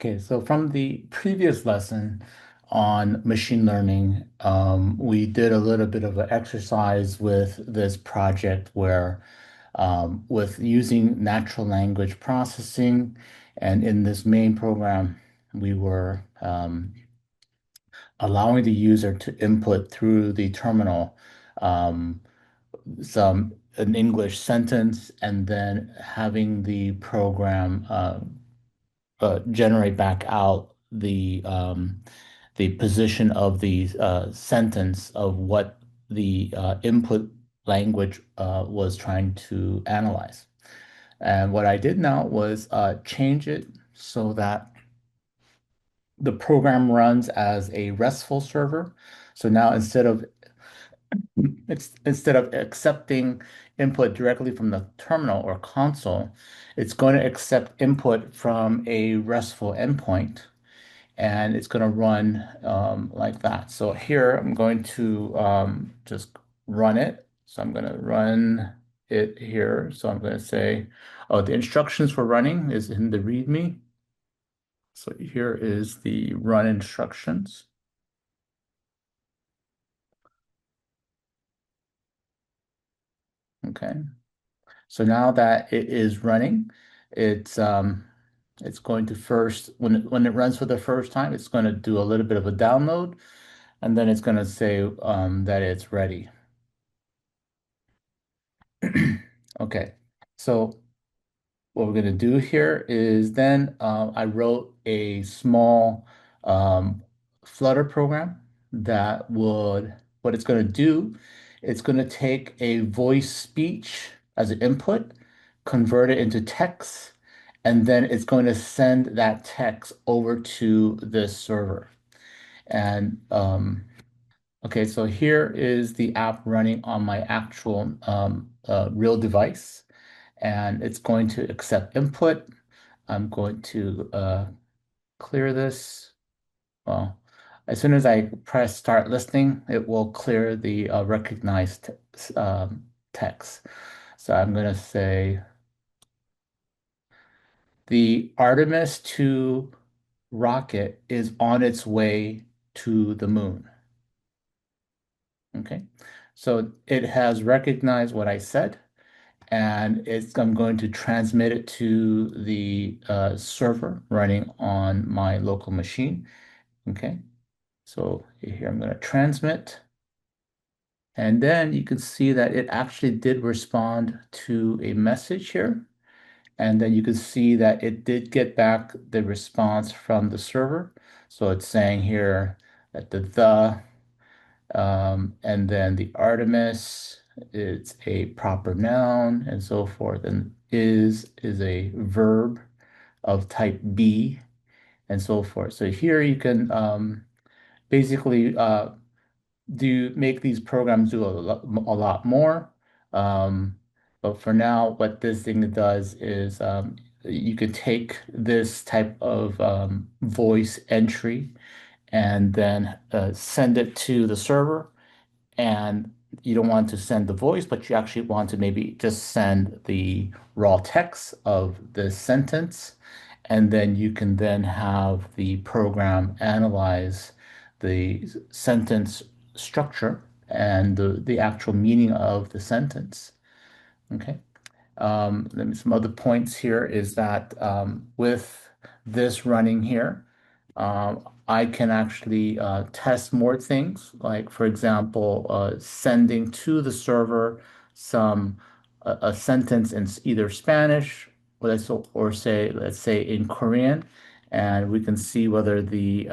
Okay, so from the previous lesson on machine learning, we did a little bit of an exercise with this project where with using natural language processing, and in this main program, we were allowing the user to input through the terminal um, an English sentence and then having the program generate back out the position of the sentence of what the input language was trying to analyze. And what I did now was change it so that the program runs as a RESTful server. So now instead of accepting input directly from the terminal or console, it's going to accept input from a RESTful endpoint, and it's going to run like that. So here I'm going to just run it. So I'm going to run it here. So I'm going to say, oh, the instructions for running is in the README. So here is the run instructions. Okay. So now that it is running, it's it's going to first when it runs for the first time, it's going to do a little bit of a download, and then it's going to say that it's ready. Okay, so what we're going to do here is then I wrote a small um, Flutter program that would, what it's going to do, it's going to take a voice speech as an input, convert it into text, and then it's going to send that text over to this server. And okay, so here is the app running on my actual real device, and it's going to accept input. I'm going to clear this. Well, as soon as I press start listening, it will clear the recognized text. So I'm going to say the Artemis 2 rocket is on its way to the moon. Okay, so it has recognized what I said, and I'm going to transmit it to the server running on my local machine. Okay, so here I'm going to transmit, and then you can see that it actually did respond to a message here. And then you can see that it did get back the response from the server. So it's saying here that and then the Artemis, it's a proper noun and so forth. And is a verb of type be and so forth. So here you can basically do make these programs do a lot more. Um, but for now, what this thing does is you could take this type of voice entry and then send it to the server, and you don't want to send the voice, but you actually want to maybe just send the raw text of the sentence, and then you can then have the program analyze the sentence structure and the actual meaning of the sentence. Okay. Let me, some other points here is that with this running here, I can actually test more things, like for example, sending to the server some a sentence in either Spanish or say let's say in Korean, and we can see whether the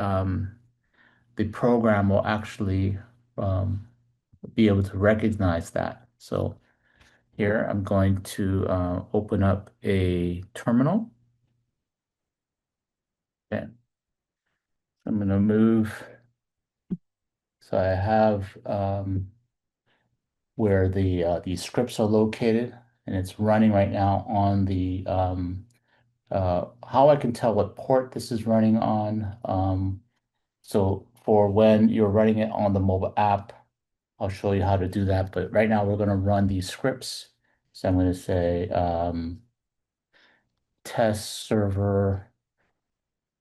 program will actually um, be able to recognize that. So here I'm going to open up a terminal. Okay. I'm going to move. So I have where the scripts are located, and it's running right now on the how I can tell what port this is running on. So for when you're running it on the mobile app, I'll show you how to do that. But right now we're going to run these scripts. So I'm going to say test server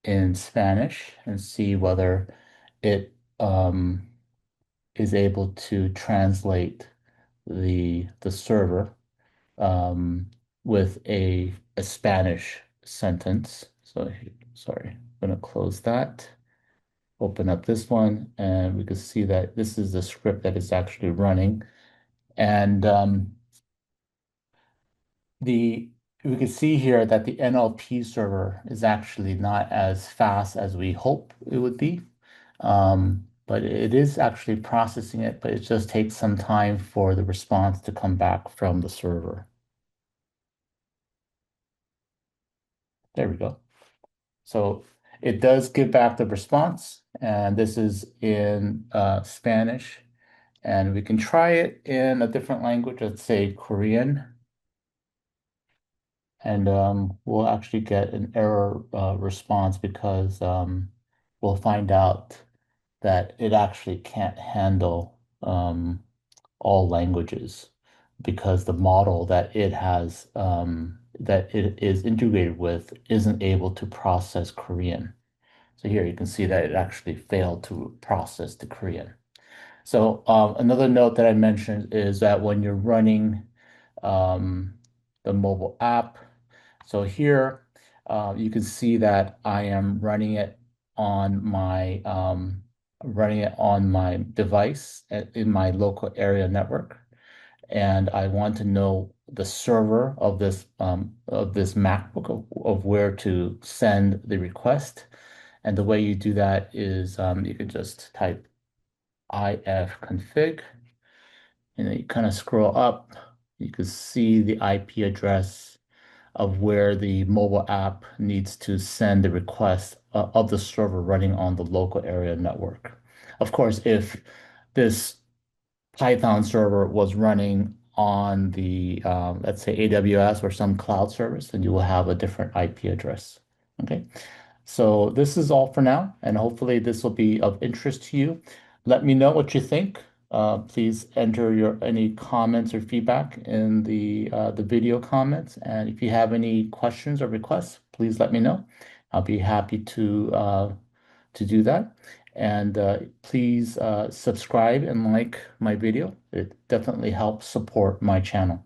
in Spanish and see whether it is able to translate the server with a Spanish sentence. So sorry, I'm going to close that. Open up this one, and we can see that this is the script that is actually running. And the we can see here that the NLP server is actually not as fast as we hope it would be. But it is actually processing it, but it just takes some time for the response to come back from the server. There we go. So it does give back the response, and this is in Spanish. And we can try it in a different language, let's say Korean. And we'll actually get an error response because we'll find out that it actually can't handle all languages because the model that it has that it is integrated with isn't able to process Korean. So here you can see that it actually failed to process the Korean. So another note that I mentioned is that when you're running um, the mobile app, so here you can see that I am running it on my device in my local area network, and I want to know the server of this MacBook of where to send the request. And the way you do that is you can just type ifconfig, and then you kind of scroll up. You can see the IP address of where the mobile app needs to send the request of the server running on the local area network. Of course, if this Python server was running on the, let's say AWS or some cloud service, then you will have a different IP address. Okay. So this is all for now, and hopefully this will be of interest to you. Let me know what you think. Please enter your any comments or feedback in the video comments. And if you have any questions or requests, please let me know. I'll be happy to do that. And please subscribe and like my video. It definitely helps support my channel.